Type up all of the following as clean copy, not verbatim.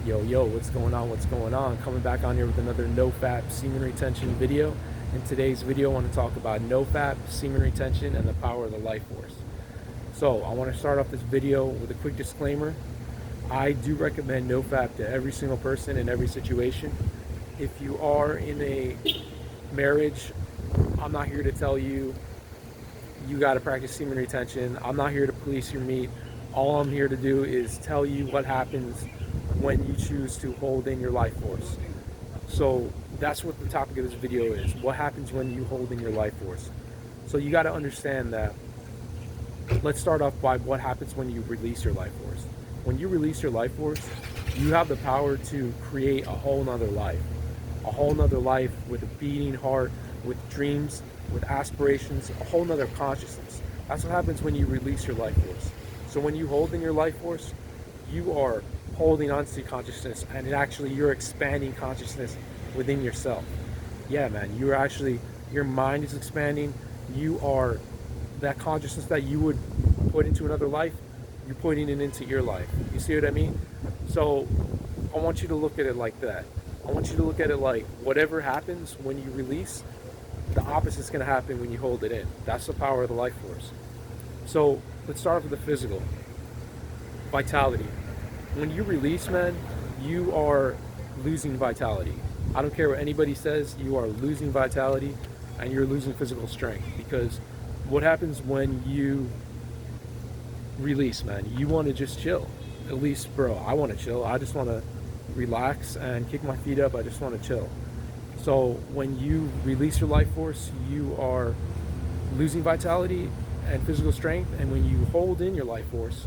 Yo, what's going on? What's going on? Coming back on here with another Nofap semen retention video. In today's video, I want to talk about Nofap, semen retention, and the power of the life force. So, I want to start off this video with a quick disclaimer. I do recommend Nofap to every single person in every situation. If you are in a marriage, I'm not here to tell you you got to practice semen retention. I'm not here to police your meat. All I'm here to do is tell you what happens when you choose to hold in your life force. So that's what the topic of this video is. What happens when you hold in your life force? So you got to understand that. Let's start off by what happens when you release your life force. When you release your life force, you have the power to create a whole nother life. A whole nother life with a beating heart, with dreams, with aspirations, a whole nother consciousness. That's what happens when you release your life force. So when you hold in your life force, you are holding on to consciousness, and you're expanding consciousness within yourself. Yeah, man, your mind is expanding. You are, that consciousness that you would put into another life, you're putting it into your life. You see what I mean? So I want you to look at it like that. I want you to look at it like whatever happens when you release, the opposite is going to happen when you hold it in. That's the power of the life force. So let's start with the physical. Vitality. When you release, man, you are losing vitality. I don't care what anybody says, you are losing vitality and you're losing physical strength. Because what happens when you release, man? You want to just chill. At least, bro, I want to chill. I just want to relax and kick my feet up. I just want to chill. So when you release your life force, you are losing vitality and physical strength. And when you hold in your life force,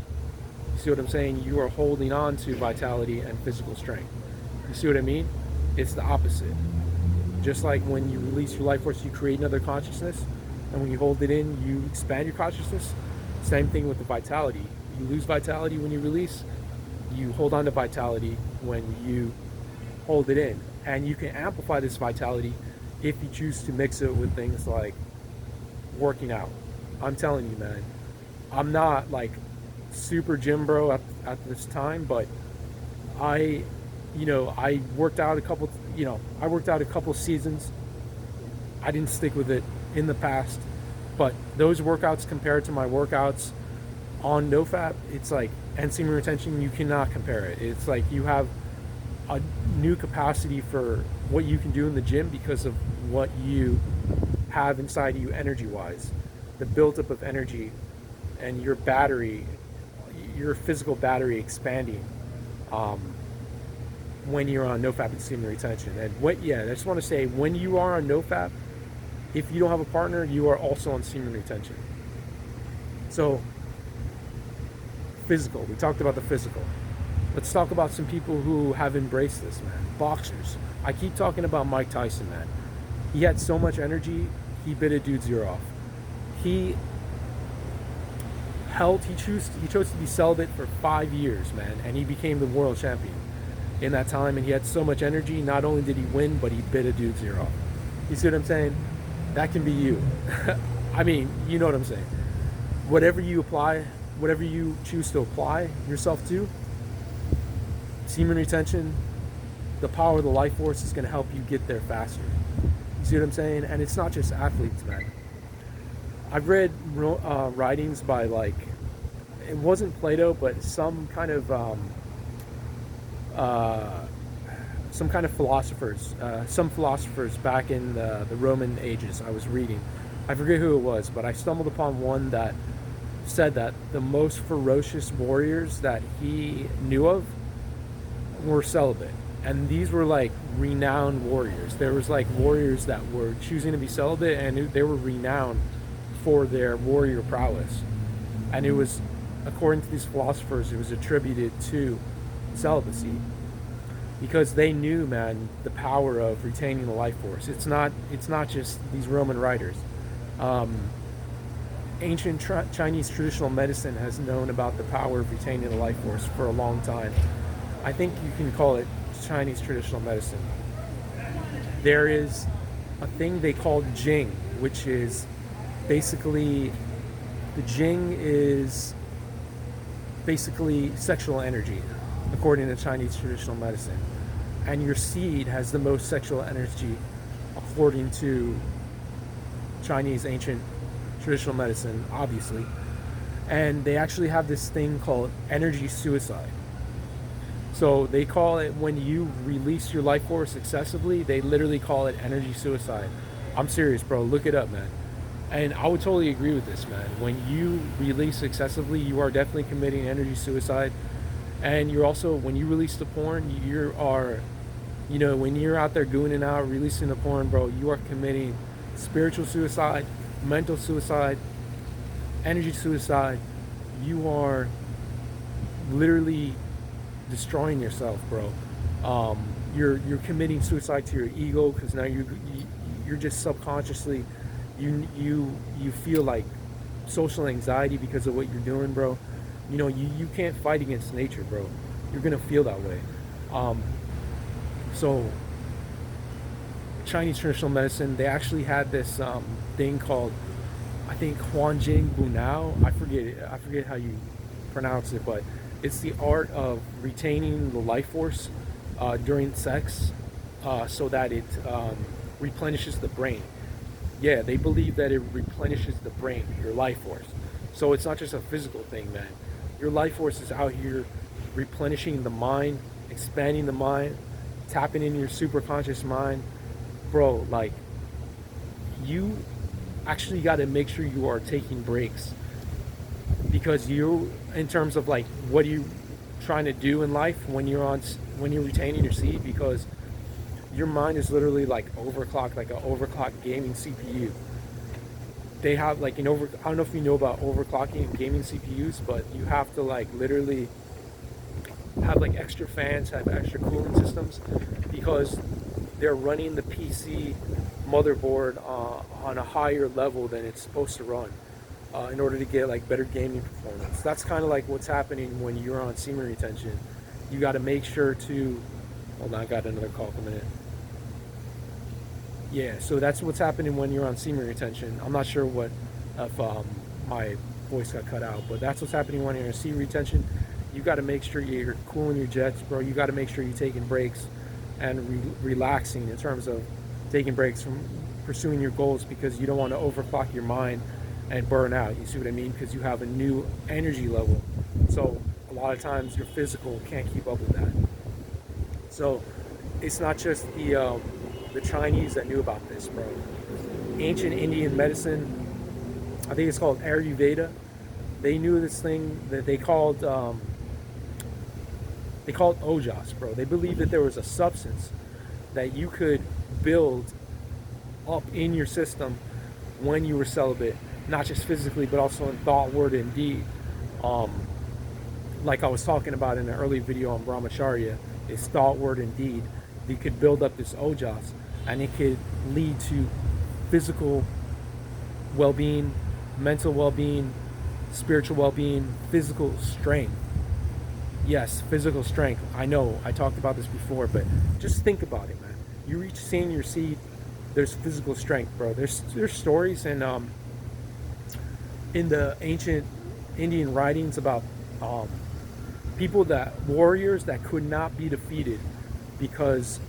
you see what I'm saying? You are holding on to vitality and physical strength. You see what I mean? It's the opposite. Just like when you release your life force, you create another consciousness. And when you hold it in, you expand your consciousness. Same thing with the vitality. You lose vitality when you release. You hold on to vitality when you hold it in. And you can amplify this vitality if you choose to mix it with things like working out. I'm telling you, man, I'm not like super gym bro at this time, but I worked out a couple seasons. I didn't stick with it in the past, but those workouts compared to my workouts on Nofap, it's like, and semen retention, you cannot compare it. It's like you have a new capacity for what you can do in the gym because of what you have inside you energy wise, the buildup of energy and your battery, your physical battery expanding when you're on Nofap and semen retention. And I just want to say, when you are on Nofap, if you don't have a partner, you are also on semen retention. So physical, we talked about the physical. Let's talk about some people who have embraced this, man. Boxers. I keep talking about Mike Tyson, man. He had so much energy, he bit a dude's ear off. He chose to be celibate for 5 years, man, and he became the world champion in that time. And he had so much energy. Not only did he win, but he bit a dude's ear off. You see what I'm saying? That can be you. I mean, you know what I'm saying. Whatever you choose to apply yourself to, semen retention, the power of the life force is going to help you get there faster. You see what I'm saying? And it's not just athletes, man. I've read writings by, like, it wasn't Plato, but some kind of philosophers, some philosophers back in the Roman ages. I was reading, I forget who it was, but I stumbled upon one that said that the most ferocious warriors that he knew of were celibate. And these were like renowned warriors. There was like warriors that were choosing to be celibate, and they were renowned for their warrior prowess. And it was, according to these philosophers, it was attributed to celibacy, because they knew, man, the power of retaining the life force. It's not just these Roman writers. Ancient Chinese traditional medicine has known about the power of retaining the life force for a long time. I think you can call it Chinese traditional medicine. There is a thing they call Jing, which is basically, the Jing is basically sexual energy. according to Chinese traditional medicine. And your seed has the most sexual energy, according to Chinese ancient traditional medicine, obviously. And they actually have this thing called energy suicide. So they call it, when you release your life force excessively, they literally call it energy suicide. I'm serious, bro. Look it up, man. And I would totally agree with this, man. When you release excessively, you are definitely committing energy suicide. And you're also, when you release the porn, when you're out there gooning out, releasing the porn, bro, you are committing spiritual suicide, mental suicide, energy suicide. You are literally destroying yourself, bro. You're committing suicide to your ego, because now you're just subconsciously you feel like social anxiety because of what you're doing, bro. You can't fight against nature, bro. You're gonna feel that way. So Chinese traditional medicine, they actually had this thing called, I think, Huanjing Bunao. I forget how you pronounce it, but it's the art of retaining the life force during sex, so that it replenishes the brain. Yeah, they believe that it replenishes the brain, your life force. So it's not just a physical thing, man. Your life force is out here replenishing the mind, expanding the mind, tapping into your superconscious mind. Bro, like, you actually got to make sure you are taking breaks, because in terms of like what are you trying to do in life when you're retaining your seed, because your mind is literally like overclocked, like an overclocked gaming CPU. They have like I don't know if you know about overclocking gaming CPUs, but you have to like literally have like extra fans, have extra cooling systems, because they're running the PC motherboard on a higher level than it's supposed to run, in order to get like better gaming performance. That's kind of like what's happening when you're on semen retention. You got to make sure to, hold on, I got another call coming in. Yeah, so that's what's happening when you're on semen retention. I'm not sure if my voice got cut out, but that's what's happening when you're in semen retention. You got to make sure you're cooling your jets, bro. You got to make sure you're taking breaks and relaxing, in terms of taking breaks from pursuing your goals, because you don't want to overclock your mind and burn out. You see what I mean? Because you have a new energy level. So a lot of times your physical can't keep up with that. So it's not just the Chinese that knew about this, bro. Ancient Indian medicine, I think it's called Ayurveda. They knew this thing that they called ojas, bro. They believed that there was a substance that you could build up in your system when you were celibate, not just physically, but also in thought, word, and deed. Like I was talking about in an early video on Brahmacharya, is thought, word, and deed. You could build up this ojas, and it could lead to physical well-being, mental well-being, spiritual well-being, physical strength. Yes, physical strength. I know I talked about this before, but just think about it, man. You reach seeing your seed, there's physical strength, bro. There's stories in the ancient Indian writings about warriors that could not be defeated because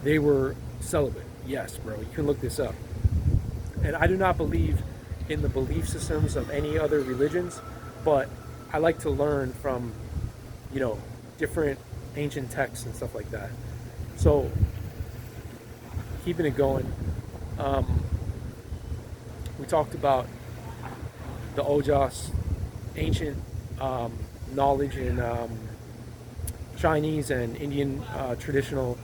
they were celibate. Yes, bro, you can look this up. And I do not believe in the belief systems of any other religions, but I like to learn from, different ancient texts and stuff like that. So, keeping it going, we talked about the ojas, ancient knowledge in Chinese and Indian traditional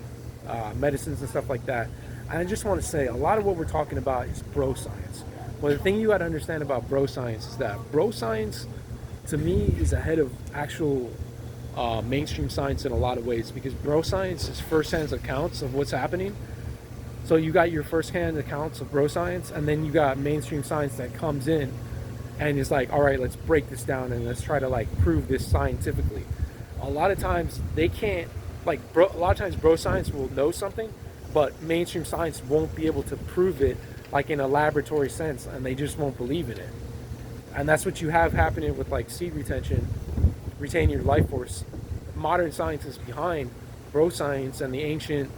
medicines and stuff like that. And I just want to say, a lot of what we're talking about is bro science. Well, the thing you got to understand about bro science is that bro science, to me, is ahead of actual mainstream science in a lot of ways, because bro science is first-hand accounts of what's happening. So you got your first-hand accounts of bro science, and then you got mainstream science that comes in and is like, all right, let's break this down and let's try to like prove this scientifically. A lot of times they can't, a lot of times bro science will know something, but mainstream science won't be able to prove it like in a laboratory sense, and they just won't believe in it. And that's what you have happening with like seed retention, retaining your life force. modern science is behind bro science and the ancient,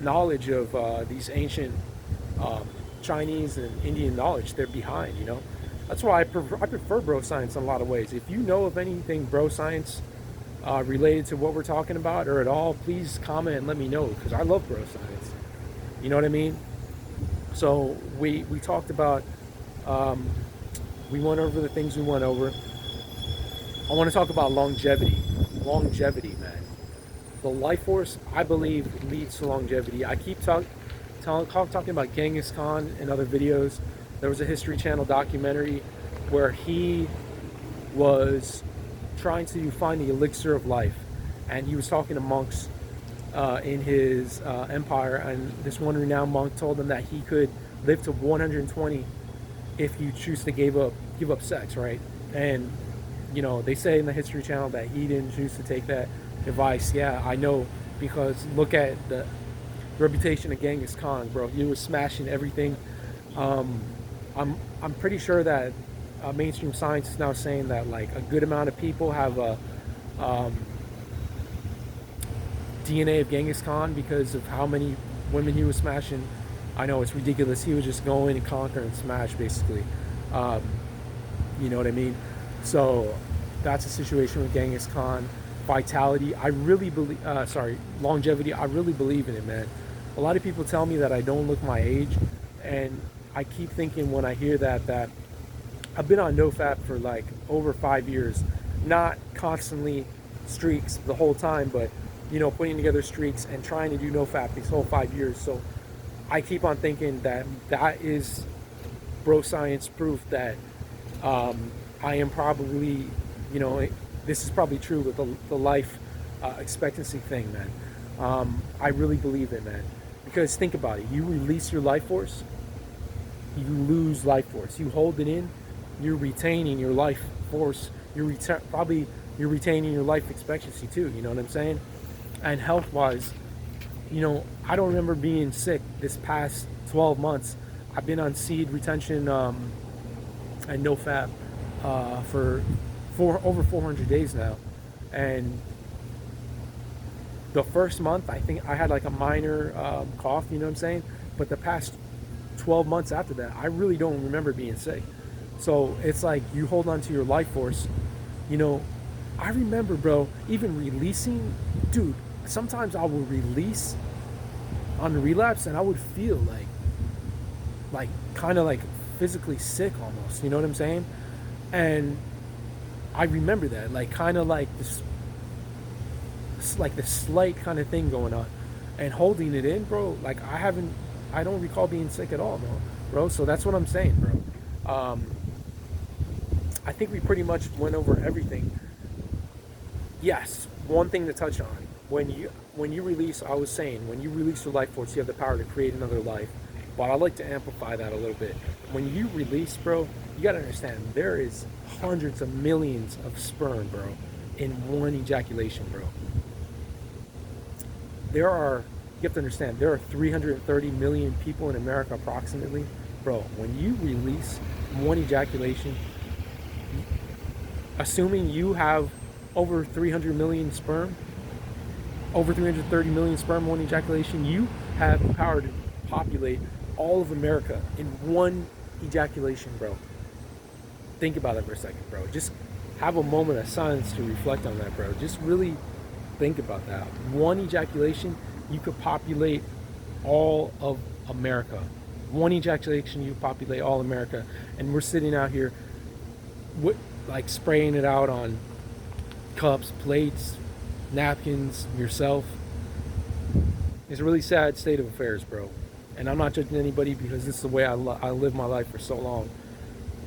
knowledge of these ancient Chinese and Indian knowledge. They're behind, That's why I prefer bro science in a lot of ways. If you know of anything bro science related to what we're talking about or at all, please comment and let me know, because I love bro science. You know what I mean? So we talked about, we went over the things we went over. I want to talk about longevity. Longevity, man. The life force, I believe, leads to longevity. I keep talking about Genghis Khan in other videos. There was a History Channel documentary where he was trying to find the elixir of life, and he was talking to monks in his empire, and this one renowned monk told him that he could live to 120 if you choose to give up sex, right? And they say in the History Channel that he didn't choose to take that advice. Yeah, I know, because look at the reputation of Genghis Khan, bro. He was smashing everything. I'm pretty sure that mainstream science is now saying that like a good amount of people have a DNA of Genghis Khan because of how many women he was smashing. I know it's ridiculous. He was just going and conquer and smash, basically. You know what I mean? So that's a situation with Genghis Khan. Vitality, I really believe, longevity, I really believe in it, man. A lot of people tell me that I don't look my age, and I keep thinking when I hear that I've been on Nofap for like over 5 years, not constantly streaks the whole time, but putting together streaks and trying to do Nofap these whole 5 years. So I keep on thinking that is bro science proof that I am probably, this is probably true with the life expectancy thing, man. I really believe it, man. Because think about it. You release your life force, you lose life force. You hold it in, you're retaining your life force. You're retaining your life expectancy too. You know what I'm saying? And health-wise, I don't remember being sick this past 12 months. I've been on seed retention and Nofap for over 400 days now, and the first month I think I had like a minor cough, you know what I'm saying? But the past 12 months after that, I really don't remember being sick. So it's like you hold on to your life force. I remember, bro, even releasing, dude, sometimes I would release on the relapse and I would feel like kind of like physically sick almost, you know what I'm saying? And I remember that, like kind of like this slight kind of thing going on, and holding it in, bro. Like I don't recall being sick at all, bro. So that's what I'm saying, bro. I think we pretty much went over everything. Yes, one thing to touch on: when you release, I was saying, when you release your life force, you have the power to create another life. But I like to amplify that a little bit. When you release, bro, you gotta understand there is hundreds of millions of sperm, bro, in one ejaculation, bro. You have to understand, there are 330 million people in America approximately. Bro, when you release one ejaculation, assuming you have over 300 million sperm, over 330 million sperm, one ejaculation, you have the power to populate all of America in one ejaculation, bro. Think about that for a second, bro. Just have a moment of silence to reflect on that, bro. Just really think about that. One ejaculation, you could populate all of America. One ejaculation, you populate all America. And we're sitting out here like spraying it out on cups, plates, napkins, yourself. It's a really sad state of affairs, bro. And I'm not judging anybody, because this is the way I live my life for so long.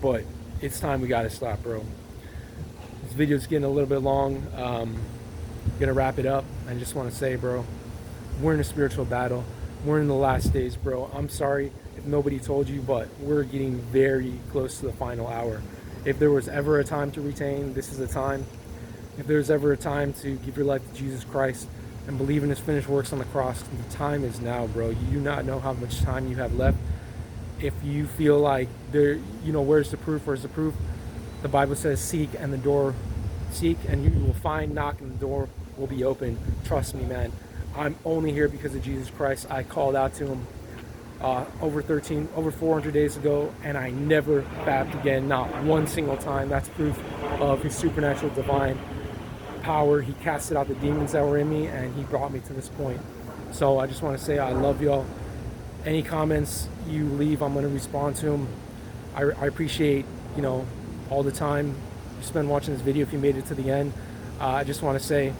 But it's time we gotta stop, bro. This video's getting a little bit long. Gonna wrap it up. I just want to say, bro, we're in a spiritual battle. We're in the last days, bro. I'm sorry if nobody told you, but we're getting very close to the final hour. If there was ever a time to retain, this is the time. If there's ever a time to give your life to Jesus Christ and believe in his finished works on the cross, the time is now, bro. You do not know how much time you have left. If you feel like where's the proof? The Bible says seek and the door seek and you will find, knock, and the door will be open. Trust me, man. I'm only here because of Jesus Christ. I called out to him over 400 days ago, and I never fapped again, not one single time. That's proof of his supernatural divine power. He casted out the demons that were in me, and he brought me to this point. So I just want to say I love y'all. Any comments you leave, I'm going to respond to them. I appreciate, you know, all the time you spend watching this video if you made it to the end. I just want to say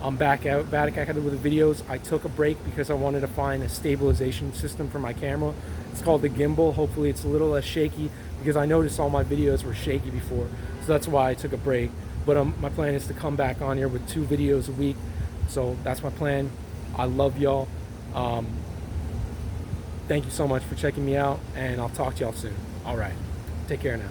I'm back with the videos. I took a break because I wanted to find a stabilization system for my camera. It's called the gimbal. Hopefully it's a little less shaky, because I noticed all my videos were shaky before. So that's why I took a break. But my plan is to come back on here with 2 videos a week. So that's my plan. I love y'all. Thank you so much for checking me out, and I'll talk to y'all soon. All right. Take care now.